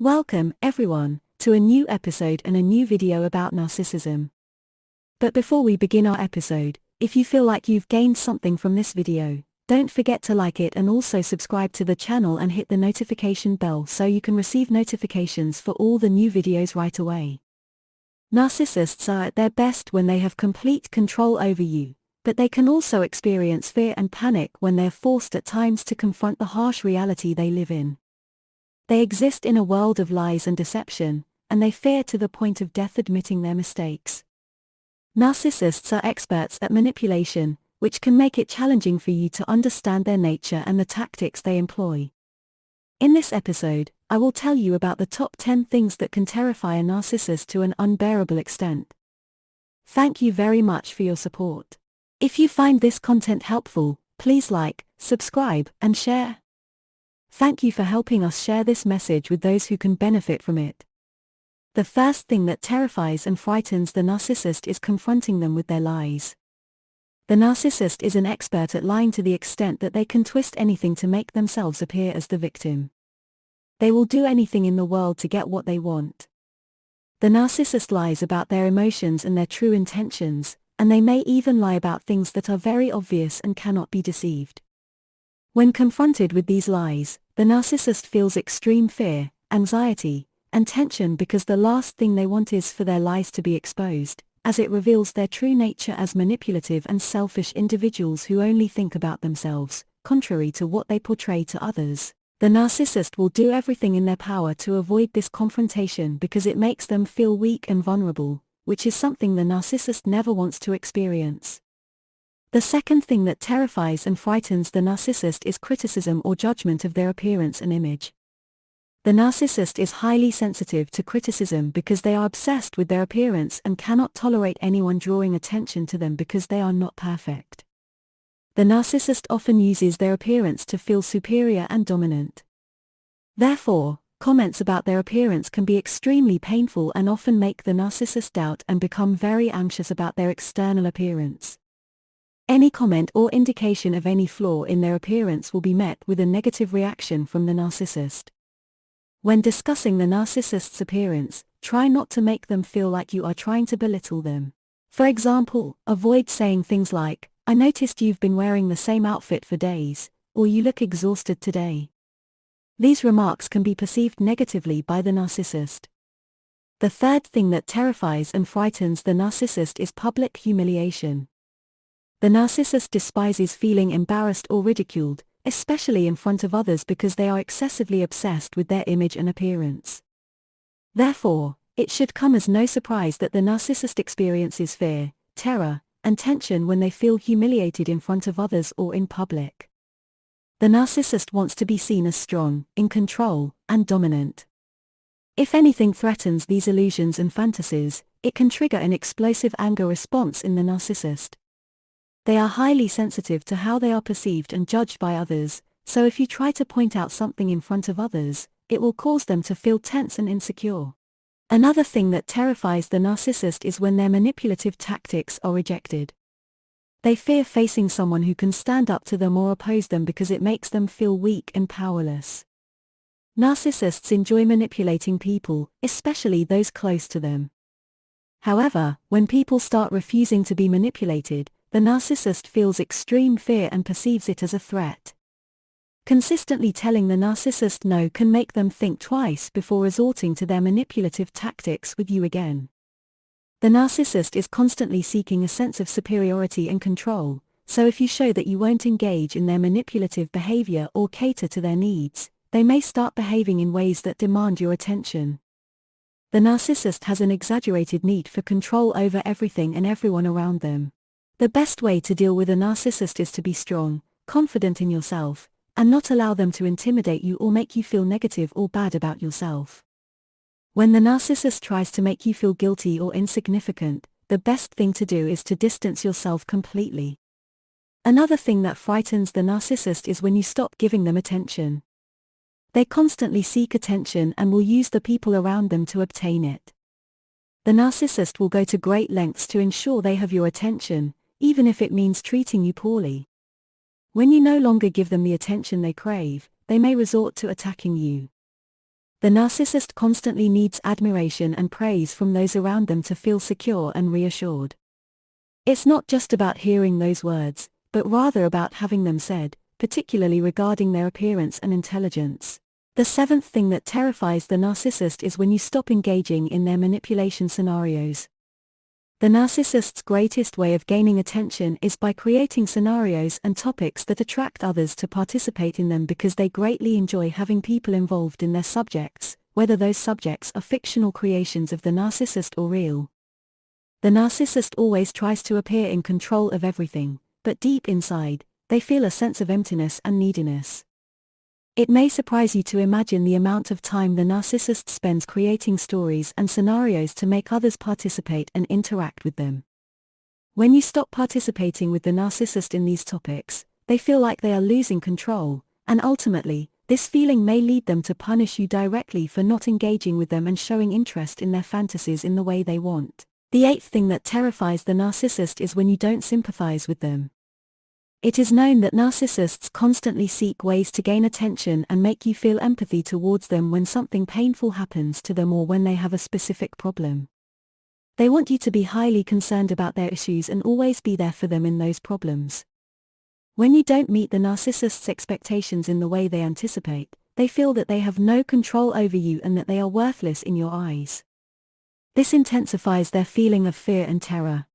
Welcome, everyone, to a new episode and a new video about narcissism. But before we begin our episode, if you feel like you've gained something from this video, don't forget to like it and also subscribe to the channel and hit the notification bell so you can receive notifications for all the new videos right away. Narcissists are at their best when they have complete control over you, but they can also experience fear and panic when they're forced at times to confront the harsh reality they live in. They exist in a world of lies and deception, and they fear to the point of death admitting their mistakes. Narcissists are experts at manipulation, which can make it challenging for you to understand their nature and the tactics they employ. In this episode, I will tell you about the top 10 things that can terrify a narcissist to an unbearable extent. Thank you very much for your support. If you find this content helpful, please like, subscribe, and share. Thank you for helping us share this message with those who can benefit from it. The first thing that terrifies and frightens the narcissist is confronting them with their lies. The narcissist is an expert at lying to the extent that they can twist anything to make themselves appear as the victim. They will do anything in the world to get what they want. The narcissist lies about their emotions and their true intentions, and they may even lie about things that are very obvious and cannot be deceived. When confronted with these lies, the narcissist feels extreme fear, anxiety, and tension because the last thing they want is for their lies to be exposed, as it reveals their true nature as manipulative and selfish individuals who only think about themselves, contrary to what they portray to others. The narcissist will do everything in their power to avoid this confrontation because it makes them feel weak and vulnerable, which is something the narcissist never wants to experience. The second thing that terrifies and frightens the narcissist is criticism or judgment of their appearance and image. The narcissist is highly sensitive to criticism because they are obsessed with their appearance and cannot tolerate anyone drawing attention to them because they are not perfect. The narcissist often uses their appearance to feel superior and dominant. Therefore, comments about their appearance can be extremely painful and often make the narcissist doubt and become very anxious about their external appearance. Any comment or indication of any flaw in their appearance will be met with a negative reaction from the narcissist. When discussing the narcissist's appearance, try not to make them feel like you are trying to belittle them. For example, avoid saying things like, "I noticed you've been wearing the same outfit for days," or "You look exhausted today." These remarks can be perceived negatively by the narcissist. The third thing that terrifies and frightens the narcissist is public humiliation. The narcissist despises feeling embarrassed or ridiculed, especially in front of others because they are excessively obsessed with their image and appearance. Therefore, it should come as no surprise that the narcissist experiences fear, terror, and tension when they feel humiliated in front of others or in public. The narcissist wants to be seen as strong, in control, and dominant. If anything threatens these illusions and fantasies, it can trigger an explosive anger response in the narcissist. They are highly sensitive to how they are perceived and judged by others, so if you try to point out something in front of others, it will cause them to feel tense and insecure. Another thing that terrifies the narcissist is when their manipulative tactics are rejected. They fear facing someone who can stand up to them or oppose them because it makes them feel weak and powerless. Narcissists enjoy manipulating people, especially those close to them. However, when people start refusing to be manipulated, the narcissist feels extreme fear and perceives it as a threat. Consistently telling the narcissist no can make them think twice before resorting to their manipulative tactics with you again. The narcissist is constantly seeking a sense of superiority and control, so if you show that you won't engage in their manipulative behavior or cater to their needs, they may start behaving in ways that demand your attention. The narcissist has an exaggerated need for control over everything and everyone around them. The best way to deal with a narcissist is to be strong, confident in yourself, and not allow them to intimidate you or make you feel negative or bad about yourself. When the narcissist tries to make you feel guilty or insignificant, the best thing to do is to distance yourself completely. Another thing that frightens the narcissist is when you stop giving them attention. They constantly seek attention and will use the people around them to obtain it. The narcissist will go to great lengths to ensure they have your attention, even if it means treating you poorly. When you no longer give them the attention they crave, they may resort to attacking you. The narcissist constantly needs admiration and praise from those around them to feel secure and reassured. It's not just about hearing those words, but rather about having them said, particularly regarding their appearance and intelligence. The seventh thing that terrifies the narcissist is when you stop engaging in their manipulation scenarios. The narcissist's greatest way of gaining attention is by creating scenarios and topics that attract others to participate in them because they greatly enjoy having people involved in their subjects, whether those subjects are fictional creations of the narcissist or real. The narcissist always tries to appear in control of everything, but deep inside, they feel a sense of emptiness and neediness. It may surprise you to imagine the amount of time the narcissist spends creating stories and scenarios to make others participate and interact with them. When you stop participating with the narcissist in these topics, they feel like they are losing control, and ultimately, this feeling may lead them to punish you directly for not engaging with them and showing interest in their fantasies in the way they want. The eighth thing that terrifies the narcissist is when you don't sympathize with them. It is known that narcissists constantly seek ways to gain attention and make you feel empathy towards them when something painful happens to them or when they have a specific problem. They want you to be highly concerned about their issues and always be there for them in those problems. When you don't meet the narcissist's expectations in the way they anticipate, they feel that they have no control over you and that they are worthless in your eyes. This intensifies their feeling of fear and terror.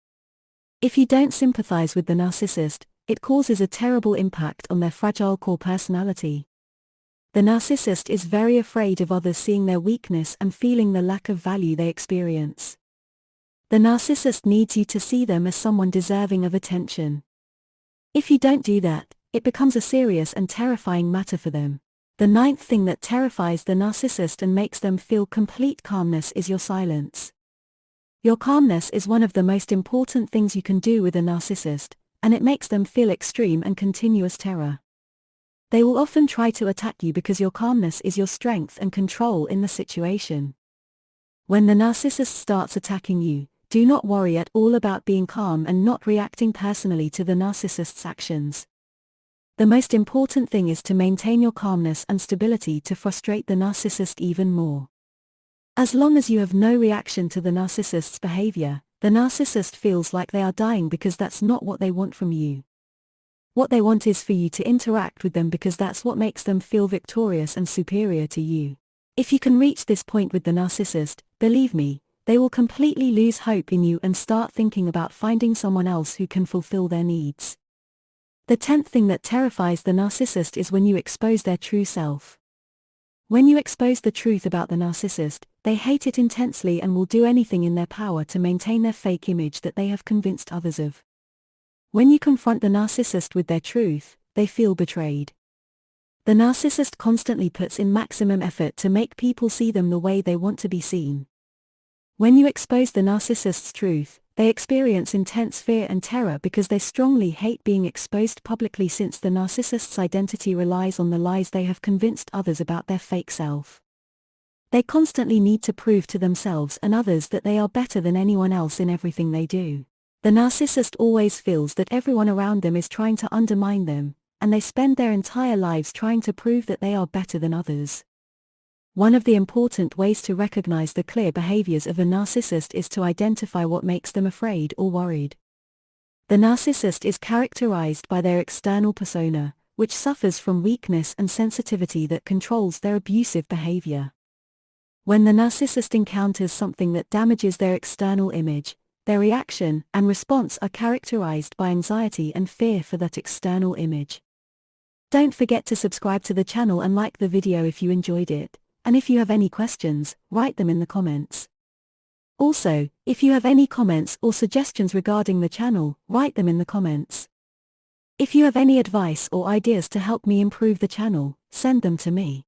If you don't sympathize with the narcissist, it causes a terrible impact on their fragile core personality. The narcissist is very afraid of others seeing their weakness and feeling the lack of value they experience. The narcissist needs you to see them as someone deserving of attention. If you don't do that, it becomes a serious and terrifying matter for them. The ninth thing that terrifies the narcissist and makes them feel complete calmness is your silence. Your calmness is one of the most important things you can do with a narcissist, and it makes them feel extreme and continuous terror. They will often try to attack you because your calmness is your strength and control in the situation. When the narcissist starts attacking you, do not worry at all about being calm and not reacting personally to the narcissist's actions. The most important thing is to maintain your calmness and stability to frustrate the narcissist even more. As long as you have no reaction to the narcissist's behavior, the narcissist feels like they are dying because that's not what they want from you. What they want is for you to interact with them because that's what makes them feel victorious and superior to you. If you can reach this point with the narcissist, believe me, they will completely lose hope in you and start thinking about finding someone else who can fulfill their needs. The 10th thing that terrifies the narcissist is when you expose their true self. When you expose the truth about the narcissist, they hate it intensely and will do anything in their power to maintain their fake image that they have convinced others of. When you confront the narcissist with their truth, they feel betrayed. The narcissist constantly puts in maximum effort to make people see them the way they want to be seen. When you expose the narcissist's truth, they experience intense fear and terror because they strongly hate being exposed publicly since the narcissist's identity relies on the lies they have convinced others about their fake self. They constantly need to prove to themselves and others that they are better than anyone else in everything they do. The narcissist always feels that everyone around them is trying to undermine them, and they spend their entire lives trying to prove that they are better than others. One of the important ways to recognize the clear behaviors of a narcissist is to identify what makes them afraid or worried. The narcissist is characterized by their external persona, which suffers from weakness and sensitivity that controls their abusive behavior. When the narcissist encounters something that damages their external image, their reaction and response are characterized by anxiety and fear for that external image. Don't forget to subscribe to the channel and like the video if you enjoyed it. And if you have any questions, write them in the comments. Also, if you have any comments or suggestions regarding the channel, write them in the comments. If you have any advice or ideas to help me improve the channel, send them to me.